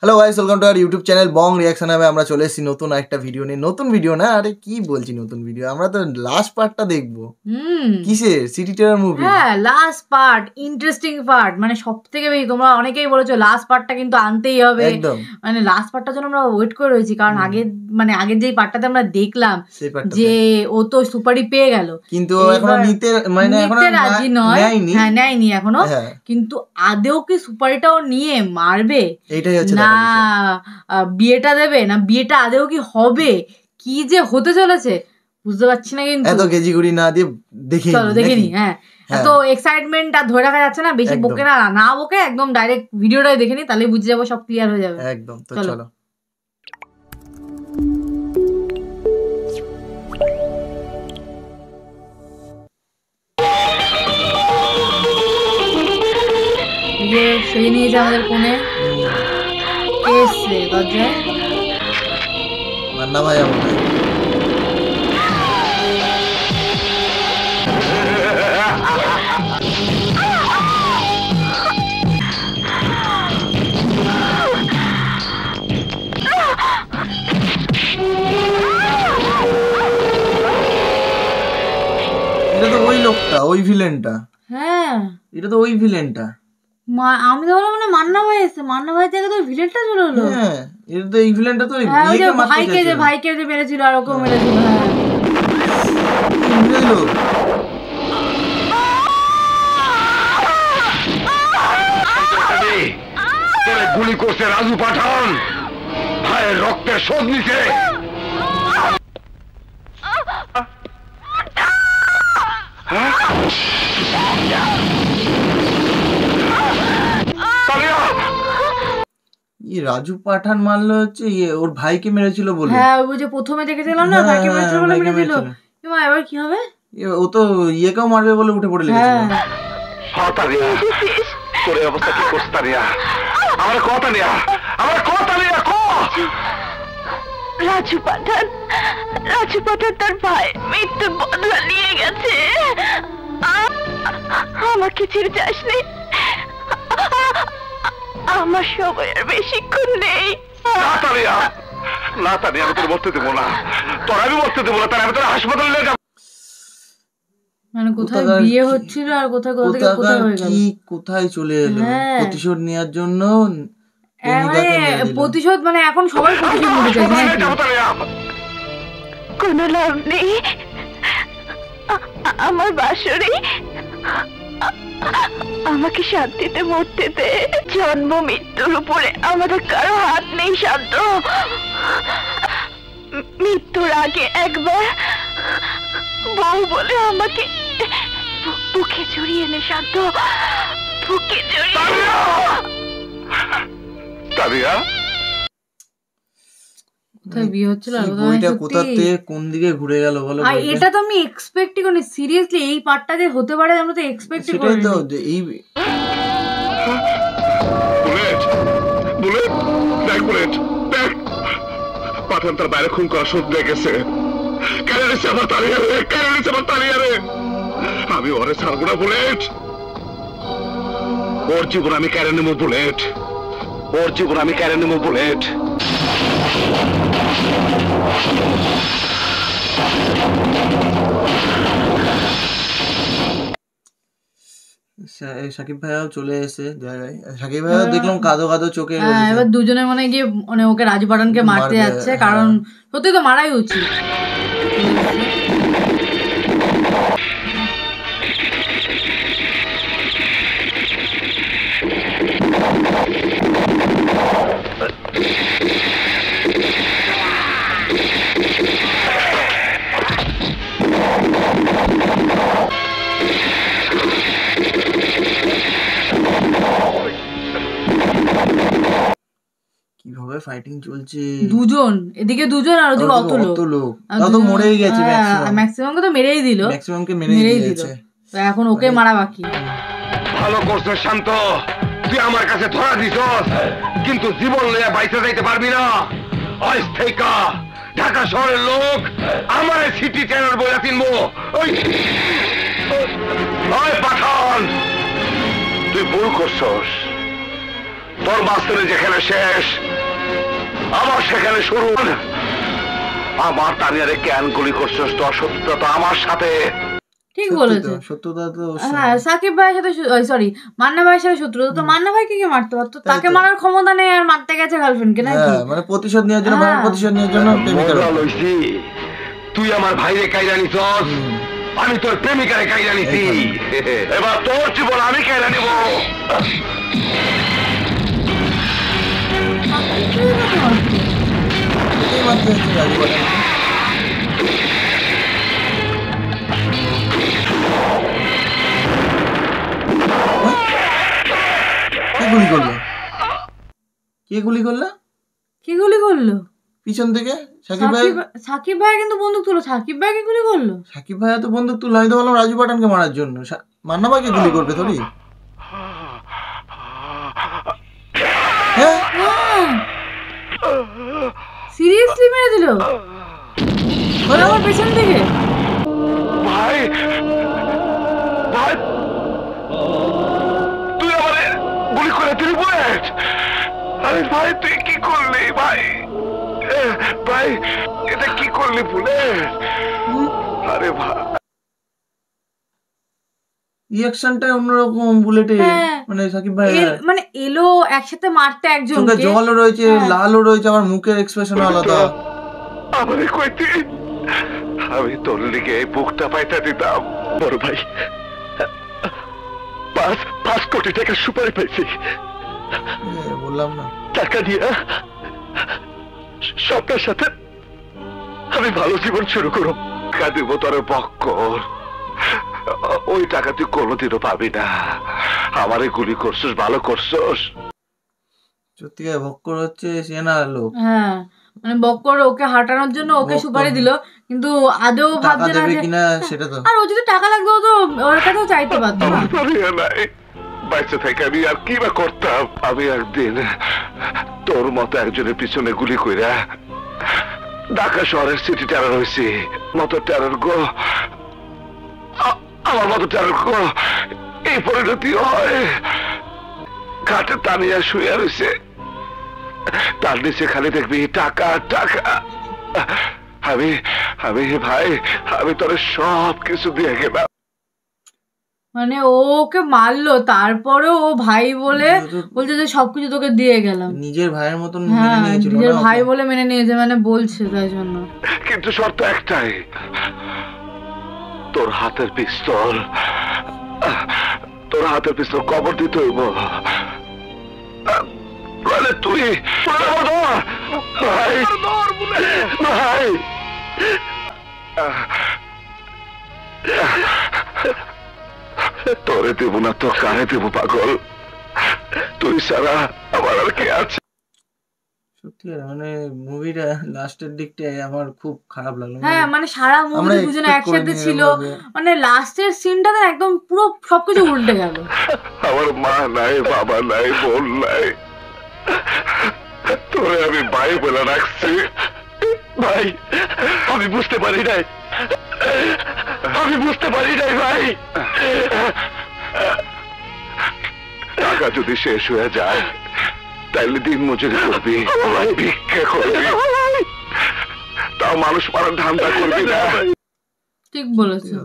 Hello guys, welcome to our YouTube channel Bong reaction. আমরা চলে এসেছি নতুন একটা ভিডিও নিয়ে। নতুন ভিডিও না, আরে কি বলছি নতুন ভিডিও, আমরা তো লাস্ট পার্টটা দেখবো। কিসের? City terror movie. হ্যাঁ, লাস্ট পার্ট, ইন্টারেস্টিং পার্ট, মানে সবথেকে বেশি তোমরা অনেকেই বলেছো লাস্ট পার্টটা কিন্তু আনতেই হবে। একদম, মানে লাস্ট পার্টটার জন্য আমরা ওয়েট করে রয়েছি, কারণ আগের যেই পার্টটাতে আমরা দেখলাম যে ও তো সুপারি পেয়ে গেল, কিন্তু এখনো নিতে মানে এখনো রাজি নয়। হ্যাঁ, নেয়নি এখনো, কিন্তু আদেও কি সুপারিটাও নিয়ে মারবে এটাই হচ্ছে না, বিয়েটা দেবে না, বিয়েটা আদেও কি হবে, কি যে হতে চলেছে বুঝতে পারছি না। কিন্তু এত গেজিগুড়ি না দিয়ে দেখিনি। হ্যাঁ, এত এক্সাইটমেন্ট আর ধরে রাখা যাচ্ছে না, বেশি বকে না বকে একদম ডাইরেক্ট ভিডিওটাই দেখে নি, তাহলে বুঝে যাবো, সব ক্লিয়ার হয়ে যাবে একদম। তো চলো সেই নিয়েছে আমাদের কোণে কে এসছে দরজায়। মান্না ভাই আমাদের এটা তো ওই লোকটা, ওই ভিলেনটা। হ্যাঁ, এটা তো ওই ভিলেনটা। আমি তো মানে মান্না ভাই এসছে, মান্না ভাই থেকে তো ভিলেনটা চলে হলো। হ্যাঁ, এটা তো এই ভিলেনটা তো ভাইকে যে মেরেছিল আর ওকেও মেরেছিল। হ্যাঁ, গুলি করছে রাজু পাঠান, ভাইয়ের রক্তের শোধ নিছে। রাজু পাঠান মারলো হচ্ছে ওর ভাইকে মেরেছিল বলে। হ্যাঁ, ওই যে প্রথমে দেখেছিলাম না, ভাইকে মেরেছিল বলে মেরেছিল। এবার কি হবে? ও তো ইয়েকেও মারবে বলে উঠে পড়ে লেগেছিল। হ্যাঁ তারিয়া, তোর অবস্থা কি করছ তারিয়া? আমার কথা নিয়া, আমার কথা নিয়া কো। রাজু পাঠান তার ভাই মৃত্যু বদলা নিয়ে গেছে। আমাকে ছেড়ে যাসনি, আমার সময় আর বেশিক্ষণ নেই। না তারিয়া, আমি তোর মরতে দেবো না, তোর আমি মরতে দেবো না, তার আমি তোর হাসপাতালে নিয়ে যাবো। মানে কোথায় বিয়ে হচ্ছিল আর কোথায় কোথায় চলে এলো প্রতিশোধ নেওয়ার জন্য। প্রতিশোধ মানে এখন সবাই প্রতিশোধ নিতে চাইছে। কোনো লাভ নেই, আমার বাসরে আমাকে শান্তিতে মরতে দে। জন্ম মৃত্যুর উপরে আমাদের কারো হাত নেই শান্ত। মৃত্যুর আগে একবার বউ বলে আমাকে বুকে জড়িয়ে নে শান্ত, বুকে জড়িয়ে। কোন দিকে ঘুরে গেল বলো? এটা তো আমি এক্সপেক্টই করিনি, সিরিয়াসলি এই পার্টটা যে হতে পারে আমরা তো এক্সপেক্টই করিনি। পাঠান তার বাইরে খুন করা শোধ দিয়ে গেছে। আমি ওরে ছাড়বো না বুলেট, ওর জীবন আমি কেড়ে নেবো বুলেট, ওর জীবন আমি কেড়ে নেবো বুলেট। সাকিব ভাইয়াও চলে এসে জায়গায়। সাকিব ভাইয়া দেখলাম কাঁদো কাঁদো চোখে। এবার দুজনে মনে গিয়ে মানে ওকে রাজু পাঠানকে মারতে যাচ্ছে, কারণ সত্যি তো মারাই উচিত। কিভাবে ফাইটিং চলছে, দুজন এদিকে দুজন আর ওদিকে অত লোক, তো মরেই গেছে। ম্যাক্সিমামকে তো মেরেই দিল, এখন ওকে মারা বাকি। ভালো করছিস শান্ত, তুই আমার কাছে ধরা দিছস, কিন্তু জীবন লইয়া বাইচে যাইতে পারবি না। অস্থায়িকা ঢাকা শহরের লোক আমার সিটি টেরার বইয়া কিনবো। ওই পাঠান, তুই ভুল করছস, তোর মাস্টারে যেখানে শেষ আমার সেখানে শুরু। আমার তানিয়ারে কেন গুলি করছিস? তোর সত্যতা তো আমার সাথে। ঠিক বলেছে, সত্যতা তো। হ্যাঁ, সাকিব ভাইয়ের সাথে সরি মান্না ভাইয়ের সাথে শত্রু, তো মান্না ভাইকে কি মারতে পারতো? তাকে মারার ক্ষমতা নেই আর মারতে গেছে গার্লফ্রেন্ডকে নাকি? মানে প্রতিশোধ নেওয়ার জন্য, প্রতিশোধ নেওয়ার জন্য প্রেমিকা লইছি। তুই আমার ভাইরে কাইরা নিছস, আমি তোর প্রেমিকারে কাইরা নিছি। এবার তোর জীবন আমি কাইরা নেব। গুলি করলো? কে গুলি করলো? কি গুলি করলো পিছন থেকে? সাকিব ভাই কিন্তু বন্দুক তুলো, সাকিব ভাইকে গুলি করলো। সাকিব ভাই তো বন্দুক তুলো, আমি তো বললাম রাজু পাঠানকে মারার জন্য। মান্না ভাইকে গুলি করবে থরি? সিরিয়াসলি মেরে দিল আমার পেছন থেকে। ভাই ভাই তুই আমারে গুলি করে দিলি বুলেট? আরে ভাই তুই কি করলি ভাই? ভাই এটা কি করলি বুলেট? আরে ভাই রিঅ্যাকশনটা অন্যরকম বুলেটে। মানে সাকিব ভাই মানে এলো একসাথে মারতে একজনকে, জলও রয়েছে, লালও রয়েছে, আমার মুখের এক্সপ্রেশনও আলাদা। আমারে কইতে আমি তোর লিগে বুকটা পাইতে দিতাম। বড় ভাই 5 কোটি টাকা সুপারি পাইছি। বললাম না, টাকা দিয়ে সবটার সাথে আমি ভালো জীবন শুরু করব। টাকা দিব তোর বক্কর, ওই টাকা তুই কোনোদিনও পাবি না। আমারে গুলি করছিস, ভালো করছিস। সত্যিকার বক্কর হচ্ছে সেনা লোক। হ্যাঁ মানে বক্কর ওকে হাঁটানোর জন্য ওকে সুপারি দিল, কিন্তু আদৌ ভাবছে না কিনা সেটা তো। আর ও যদি টাকা লাগতো তো ওর কাছেও চাইতে পারতো না। বাইচে থেকে আমি আর কি বা করতাম? আমি একদিন তোর মতো একজনের পিছনে গুলি কইরা ঢাকা শহরের সিটি টেরর হয়েছি। মতো টেরর গো, আমার মতো টেরর গো এই পরিণতি হয়। ঘাটে টানিয়া শুয়ে রয়েছে, তার নিচে খালি দেখবি টাকা টাকা। আমি ভাই আমি তোর সব কিছু দিয়ে গেলাম। মানে ওকে মারলো, তারপরেও ও ভাই বলে বলছে যে সবকিছু তোকে দিয়ে গেলাম। নিজের ভাইয়ের মতন নিজের ভাই বলে মেনে নিয়েছে, মানে বলছে তাই জন্য। কিন্তু শর্ত একটাই, তোর হাতের পিস্তল কবর দিতে হইব। তুই ভাই ভাই তোরে দেব না তো কারে দেব পাগল? তুই সারা আমার আর কে আছে? সত্যি মানে মুভিটা লাস্টের দিকটায় আমার খুব খারাপ লাগলো। হ্যাঁ মানে সারা মুভি দুজনে একসাথে ছিল, মানে লাস্টের সিনটাতে একদম পুরো সবকিছু উল্টে গেল। আমার মা নাই, বাবা নাই, বোন নাই, তোরে আমি ভাই বলে রাখছি। ভাই আমি বুঝতে পারি নাই ভাই। টাকা যদি শেষ হয়ে যায় তাইলে দিন মজুরি করবি, ভিক্ষা করবি, তাও মানুষ মারার ধান্দা করবি না। ঠিক বলেছো,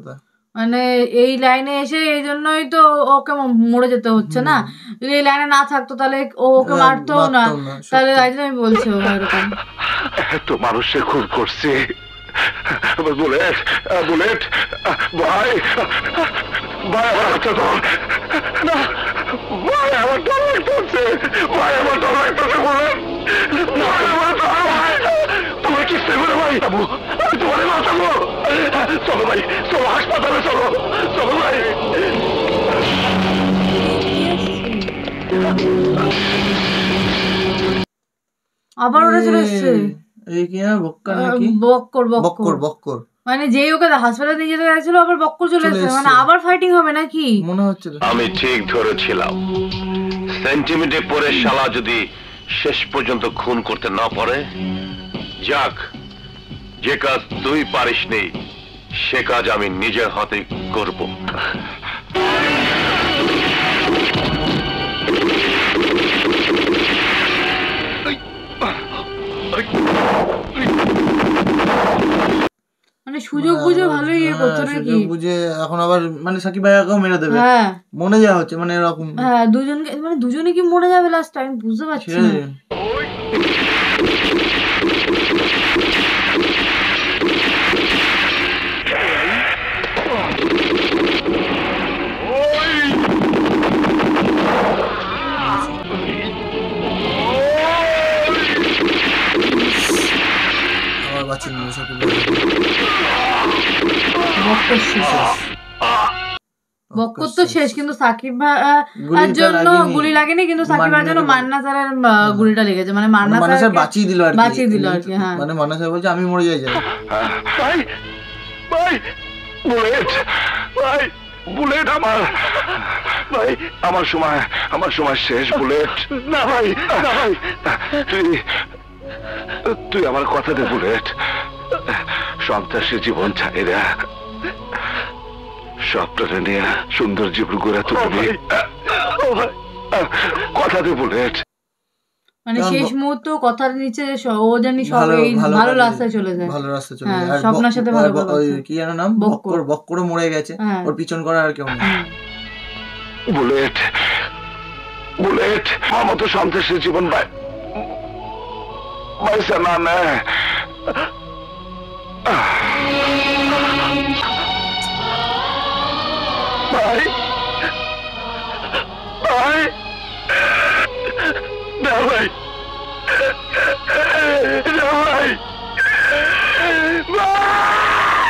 মানে এই লাইনে এসে এই জন্যই তো ওকে মরে যেতে হচ্ছে না। যদি এই লাইনে না থাকতো তাহলে ওকে মারতো না, তাহলে তাই জন্য আমি বলছি এরকম। এত মানুষে খুন করছে। বুলেট বুলেট ভাই ভাই আমার হাতটা ধর না, ভাই আমার ডর লাগতেছে, ভাই আমার ডর লাগতেছে। বুলেট তোমার কি সেবরে ভাই? বাবু আমি তোমার বাঁচাবো। চলো ভাই, চলো হাসপাতালে, চলো চলো ভাই। আবার ওরা চলে এসছে। বক্কর মানে যেই ওকে হাসপাতালে নিয়ে যেতে গেছিল আবার বক্কর চলে এসেছে, মানে আবার ফাইটিং হবে নাকি মনে হচ্ছে। আমি ঠিক ধরেছিলাম, সেন্টিমিটার পরে শালা যদি শেষ পর্যন্ত খুন করতে না পারে, যাক যে কাজ তুই পারিস নি সে কাজ আমি নিজের হাতে করব। করছো নাকি বুঝে এখন আবার মানে সাকিব ভাইয়াকেও মেরে দেবে, মনে যাওয়া হচ্ছে মানে এরকম। হ্যাঁ দুজনকে মানে দুজনে কি মরে যাবে লাস্ট টাইম বুঝতে পারছি না। বক্কর তো শেষ, কিন্তু সাকিব ভাইয়ের জন্য গুলি লাগেনি, কিন্তু সাকিব ভাইয়ের জন্য মান্না স্যারের গুলিটা লেগেছে, মানে মান্না স্যার বাঁচিয়ে দিল আর কি। হ্যাঁ মানে মান্না স্যার বলছে আমি মরে যাই ভাই ভাই বুলেট ভাই বুলেট আমার ভাই আমার সময় শেষ বুলেট। না ভাই না ভাই তুই আমার কথা দে বুলেট, সন্ত্রাসী জীবন ছাড়িরা সবটা নিয়ে সুন্দর জীবন গড়ে তুলবি, কথা দে বুলেট। মানে শেষ মুহূর্তে কথার নিচে ও জানি সব এই ভালো রাস্তায় চলে যায়, ভালো রাস্তায় চলে যায়। স্বপ্নের সাথে ভালো কি যেন নাম, বক্কর মরে গেছে, ওর পিছন করা আর কেউ নেই। বুলেট বুলেট আমার মতো সন্ত্রাসী জীবন বাইসা না নেয়। ভাই ভাই না ভাই ভাই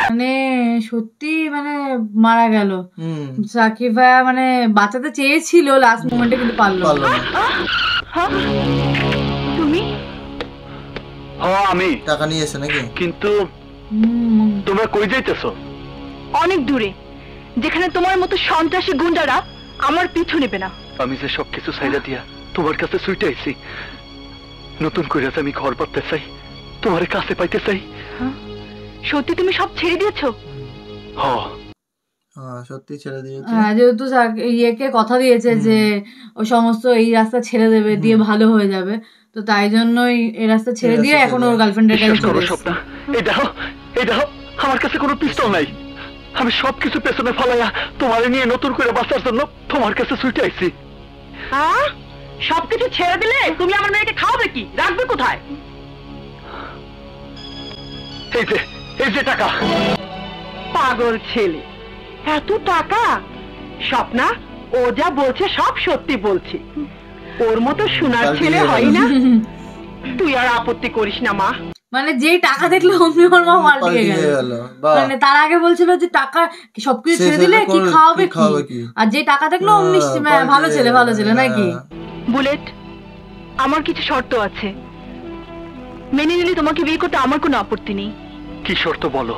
মানে সত্যি মানে মারা গেল সাকিব ভাইয়া, মানে বাঁচাতে চেয়েছিল লাস্ট মোমেন্টে কিন্তু পারলো না। তুমি আমি টাকা নিয়ে এসে নাকি, কিন্তু তোমরা কই যাইতেছো? অনেক দূরে, যেখানে তোমার মতো সন্ত্রাসী গুন্ডারা আমার পিছু নেবে না। আমি যে সবকিছু ছাইড়া দিয়া তোমার কাছে ছুটে আইছি, নতুন করে আমি ঘর পাতে চাই, তোমার কাছে পাইতে চাই। সত্যি তুমি সব ছেড়ে দিয়েছো? সত্যি ছেড়ে দিয়েছে, যেহেতু ইয়েকে কথা দিয়েছে যে ও সমস্ত এই রাস্তা ছেড়ে দেবে, দিয়ে ভালো হয়ে যাবে, তো তাই জন্যই এই রাস্তা ছেড়ে দিয়ে এখন ওর গার্লফ্রেন্ডের কাছে চলে এসেছে। এই দেখো আমার কাছে কোনো পিস্তল নাই, আমি সবকিছু পেছনে ফেলাইয়া তোমার নিয়ে নতুন করে বাঁচার জন্য তোমার কাছে ছুটে আইছি। সবকিছু ছেড়ে দিলে তুমি আমার মেয়েকে খাওয়াবে কি, রাখবে কোথায়? এই যে টাকা। পাগল ছেলে, এত টাকা? স্বপ্না, ও যা বলছে সব সত্যি বলছে, ওর মতো শোনার ছেলে হয় না। তুই আর আপত্তি করিস না মা। মানে যেই টাকা দেখলে অমনি ওর মা পাল্টে গেল। মানে তার আগে বলছিল যে টাকা সবকিছু ছেড়ে দিলে কি খাওয়াবে কি, আর যে টাকা দেখলো অমনি ভালো ছেলে নাকি। বুলেট, আমার কিছু শর্ত আছে, মেনে নিলে তোমাকে বিয়ে করতে আমার কোনো আপত্তি নেই। কি শর্ত বলো?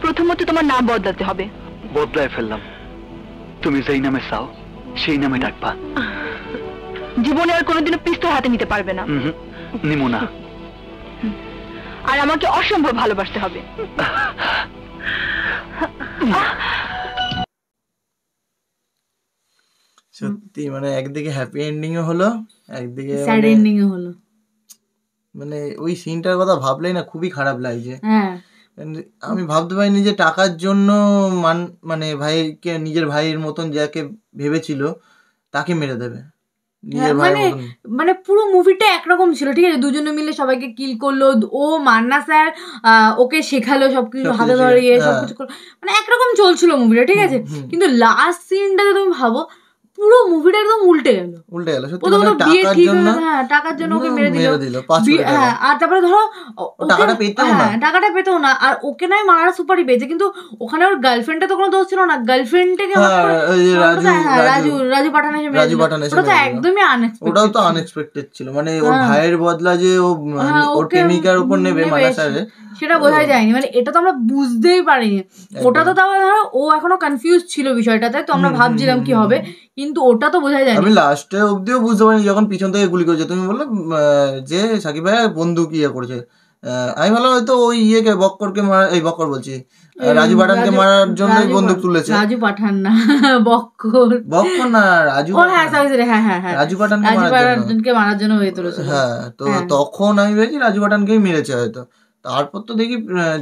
প্রথমত তোমার নাম বদলাতে হবে। বদলায় ফেললাম, তুমি যেই নামে চাও সেই নামে ডাকবা। জীবনে আর কোনোদিনও পিস্তল হাতে নিতে পারবে না। নিমো না। আর আমাকে অসম্ভব ভালোবাসতে হবে। সত্যি মানে একদিকে হ্যাপি এন্ডিং ও হলো, একদিকে স্যাড এন্ডিং ও হলো। মানে ওই সিনটার কথা ভাবলেই না খুবই খারাপ লাগছে। আমি ভাবতে পারিনি যে টাকার জন্য মানে ভাইকে, নিজের ভাইয়ের মতন যাকে ভেবেছিল তাকে মেরে দেবে। মানে পুরো মুভিটা একরকম ছিল, ঠিক আছে, দুজনে মিলে সবাইকে কিল করলো, ও মান্না স্যার ওকে শেখালো সবকিছু, হাতে ধরিয়ে সবকিছু করলো, মানে একরকম চলছিল মুভিটা, ঠিক আছে। কিন্তু লাস্ট সিনটাতে তুমি ভাবো পুরো মুভিটা একদম উল্টে গেল। টাকার জন্য ওকে মেরে দিল, আর তারপরে ধরো টাকাটা পেতো না, আর ওকে নয় মারা সুপারি পেয়েছে, কিন্তু ওখানে ওর গার্লফ্রেন্ডে তো কোনো দোষ ছিল না, গার্লফ্রেন্ডকে রাজু পাঠান এসে একদমই আনএক্সপেক্টেড ছিল। মানে ওর ভাইয়ের বদলা যে ওর প্রেমিকার উপর নেবে মান্না স্যারের, সেটা বোঝাই যায়নি, মানে এটা তো আমরা বুঝতেই পারিনি। ওটা তো তাও ধরো ও এখনো কনফিউজ ছিল বিষয়টাতে, তো আমরা ভাবছিলাম কি হবে, কিন্তু ওটা তো বোঝাই যায়নি। আমি লাস্টে অবধিও বুঝতে পারিনি যখন পিছন থেকে গুলি করেছে। তুমি বললে যে সাকিব ভাই বন্দুক করেছে, আমি ভাবলাম হয়তো ওই ইয়েকে বক্করকে বক্কর বলছি রাজু পাঠানকে মারার জন্য বন্দুক তুলেছে। রাজু পাঠান না, বক্কর না রাজু, রাজু পাঠানকে মারার জন্য হয়ে তুলেছে। হ্যাঁ, তো তখন আমি ভেবেছি রাজু পাঠানকেই মেরেছে হয়তো। তারপর তো দেখি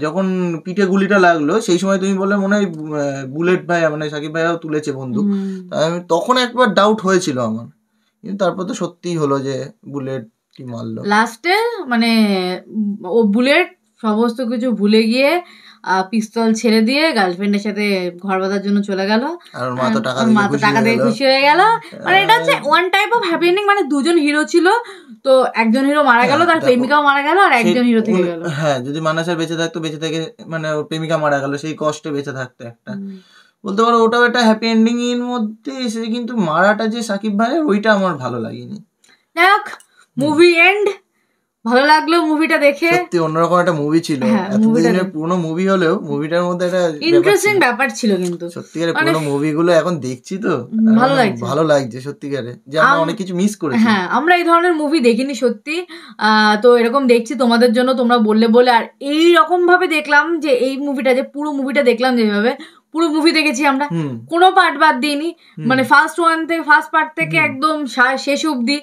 যখন পিঠে গুলিটা লাগলো সেই সময় তুমি বললে মনে হয় বুলেট ভাই মানে সাকিব ভাইয়াও তুলেছে বন্দুক, আমি তখন একবার ডাউট হয়েছিল আমার, কিন্তু তারপর তো সত্যিই হলো যে বুলেট কি মারলো লাস্টে, মানে ও বুলেট সমস্ত কিছু ভুলে গিয়ে পিস্তল ছেড়ে দিয়ে গার্লফ্রেন্ডের সাথে ঘর বাঁধার জন্য চলে গেল, আর মা তো টাকা দিয়ে খুশি হয়ে গেল। মানে এটা হচ্ছে one type of happy ending, মানে দুজন হিরো ছিল তো একজন হিরো মারা গেল, তার প্রেমিকাও মারা গেল, আর একজন হিরো থেকে গেল। হ্যাঁ, যদি মানাসার বেঁচে থাকতো, বেঁচে থেকে মানে ওর প্রেমিকা মারা গেল, সেই কষ্টে বেঁচে থাকতো একটা, বলতে পারো ওটাও একটা হ্যাপি এন্ডিং এর মধ্যে এসে, কিন্তু মারাটা যে সাকিব ভাইয়ের ওইটা আমার ভালো লাগেনি। যাক, মুভি এন্ড ভালো লাগলো মুভিটা দেখে, সত্যি অন্যরকম একটা মুভি ছিল, এতদিনের পুরনো মুভি হলেও মুভিটার মধ্যে একটা ইন্টারেস্টিং ব্যাপার ছিল, কিন্তু সত্যিকারে পুরনো মুভিগুলো এখন দেখছি তো ভালো লাগছে সত্যিকারে, যে আমরা অনেক কিছু মিস করেছি। হ্যাঁ, আমরা এই ধরনের মুভি দেখিনি সত্যি, তো এরকম দেখছি তোমাদের জন্য, তোমরা বললে বলে, আর এই রকম ভাবে দেখলাম যে এই মুভিটা, যে পুরো মুভিটা দেখলাম যেভাবে, পুরো মুভি দেখেছি আমরা, কোনো পার্ট বাদ দিইনি, মানে ফার্স্ট পার্ট থেকে একদম শেষ অব্দি,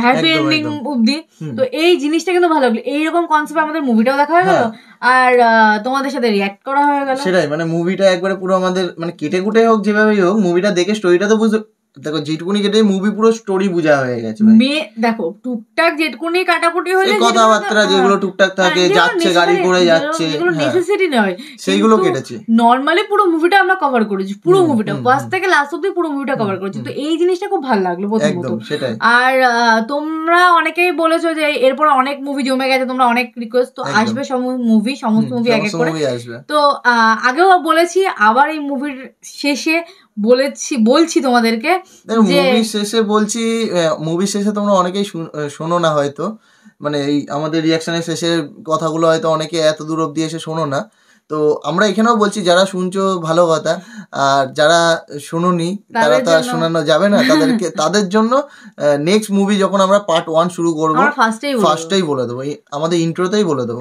হ্যাপি এন্ডিং অব্দি। তো এই জিনিসটা কিন্তু ভালো লাগলো, এইরকম কনসেপ্ট আমাদের মুভিটাও দেখা হয়ে গেল, আর তোমাদের সাথে রিঅ্যাক্ট করা হয়ে গেল। সেটাই, মানে মুভিটা একবারে পুরো আমাদের মানে কেটে কুটে হোক যেভাবেই হোক, মুভিটা দেখে স্টোরিটা তো বুঝতে, দেখো যেটুকুনি কেটে মুভি পুরো স্টোরি বোঝা হয়ে গেছে। দেখো টুকটাক যেটুকুনি কাটাকুটি হয়ে যায়, কথাবার্তা যেগুলো টুকটাক থাকে, যাচ্ছে গাড়ি করে যাচ্ছে, যেগুলো নেসেসারি নয় সেইগুলো কেটেছে। নরমালি পুরো মুভিটা আমরা কভার করেছি, পুরো মুভিটা ফার্স্ট থেকে লাস্ট অব্দি পুরো মুভিটা কভার করেছি, তো এই জিনিসটা খুব ভালো লাগলো প্রথমত। আর তোমরা অনেকেই বলেছো যে এরপর অনেক মুভি জমে গেছে, তোমরা অনেক রিকোয়েস্ট, তো আসবে সমস্ত মুভি এক এক করে। তো আগেও বলেছি, আবার এই মুভির শেষে বলছি তোমাদেরকে, মুভি শেষে তোমরা অনেকেই শোনো না হয়তো, মানে এই আমাদের রিয়াকশনের শেষের কথাগুলো হয়তো অনেকে এত দূর অব্দি এসে শোনো না, তো আমরা এখানেও বলছি যারা শুনছো ভালো কথা, আর যারা শুনোনি তারা তো আর শোনানো যাবে না, তাদের জন্য নেক্সট মুভি যখন আমরা পার্ট 1 শুরু করবো, ফার্স্টেই বলে দেবো, আমাদের ইন্ট্রোতেই বলে দেবো।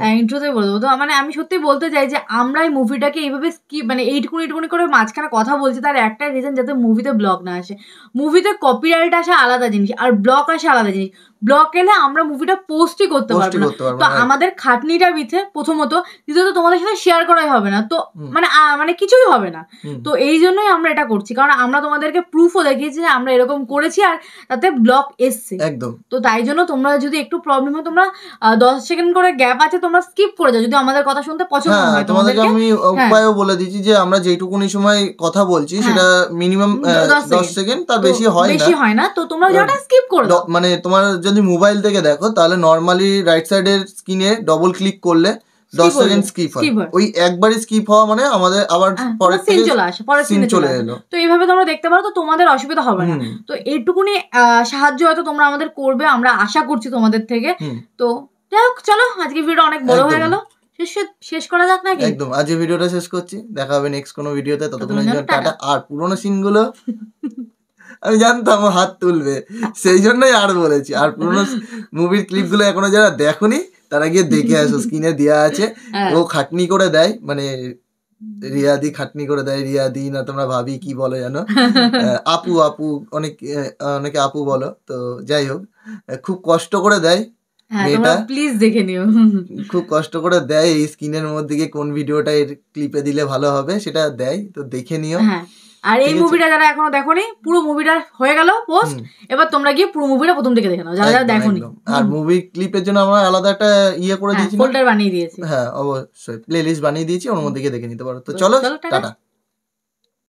তো মানে আমি সত্যি বলতে চাই যে আমরা এই মুভিটাকে এইভাবে মানে এইটুকুনি করে মাঝখানে কথা বলছি, তার একটাই রিজন, যাতে মুভিতে ব্লক না আসে। মুভিতে কপিরাইট আসে আলাদা জিনিস, আর ব্লক আসে আলাদা জিনিস। ব্লক এলে আমরা মুভিটা পোস্টই করতে পারবো না, তো আমাদের খাটনিটা বিথে প্রথমত, দ্বিতীয়ত তোমাদের সাথে শেয়ার করাই হবে না, তো মানে কিছুই হবে না। তো এই জন্যই আমরা এটা করছি, কারণ আমরা তোমাদেরকে প্রুফও দেখিয়েছি যে আমরা এরকম করেছি, আর তাতে ব্লক এসছে একদম। তো তাই জন্য তোমরা যদি একটু প্রবলেম হয়, তোমরা 10 সেকেন্ড করে গ্যাপ আছে, তোমরা স্কিপ করে যাও যদি আমাদের কথা শুনতে পছন্দ হয়। তোমাদেরকে আমি উপায়ও বলে দিচ্ছি যে আমরা যেটুকুনি সময় কথা বলছি সেটা মিনিমাম 10 সেকেন্ড, তার বেশি হয় না, তো তোমরা যেটা স্কিপ করে দাও। মানে তোমার যদি মোবাইল থেকে দেখো তাহলে নরমালি রাইট সাইডের স্ক্রিনে ডবল ক্লিক করলে 10 সেকেন্ড স্কিপ হয়, ওই একবারই স্কিপ হওয়া মানে আমাদের আবার পরের সিন চলে আসে, পরের সিন চলে এলো। তো এইভাবে তোমরা দেখতে পারো, তো তোমাদের অসুবিধা হবে না। তো এইটুকুনি সাহায্য হয়তো তোমরা আমাদের করবে, আমরা আশা করছি তোমাদের থেকে। তো যাই হোক, চলো আজকে ভিডিও অনেক বড় হয়ে গেল, শেষ করা যাক নাকি? একদম, আজকে ভিডিওটা শেষ করছি, দেখা হবে নেক্সট কোনো ভিডিওতে, ততক্ষণের জন্য টাটা। আর পুরোনো সিনগুলো আমি জানতাম হাত তুলবে, সেই জন্যই আর বলেছি, আর পুরোনো মুভির ক্লিপগুলো এখনো যারা দেখোনি তারা গিয়ে দেখে আসো, স্ক্রিনে দেওয়া আছে। ও খাটনি করে দেয়, মানে রিয়াদি খাটনি করে দেয়, রিয়াদি না তোমরা ভাবি কি বলো জানো, আপু অনেকে আপু বলো, তো যাই হোক খুব কষ্ট করে দেয় মেয়েটা, প্লিজ দেখে নিও, খুব কষ্ট করে দেয়। এই স্ক্রিনের মধ্যে গিয়ে কোন ভিডিওটা এর ক্লিপে দিলে ভালো হবে সেটা দেয়, তো দেখে নিও। আর এই মুভিটা যারা এখনো দেখোনি, পুরো মুভিটা হয়ে গেল পোস্ট, এবার তোমরা গিয়ে পুরো মুভিটা প্রথম থেকে দেখে নাও যারা দেখোনি। আর মুভি ক্লিপের জন্য আমরা আলাদা একটা করে দিয়েছি, ফোল্ডার বানিয়ে দিয়েছি, হ্যাঁ অবশ্যই প্লে লিস্ট বানিয়ে দিয়েছি, ওর মধ্যে গিয়ে দেখে নিতে পারো। তো চলো টাটা।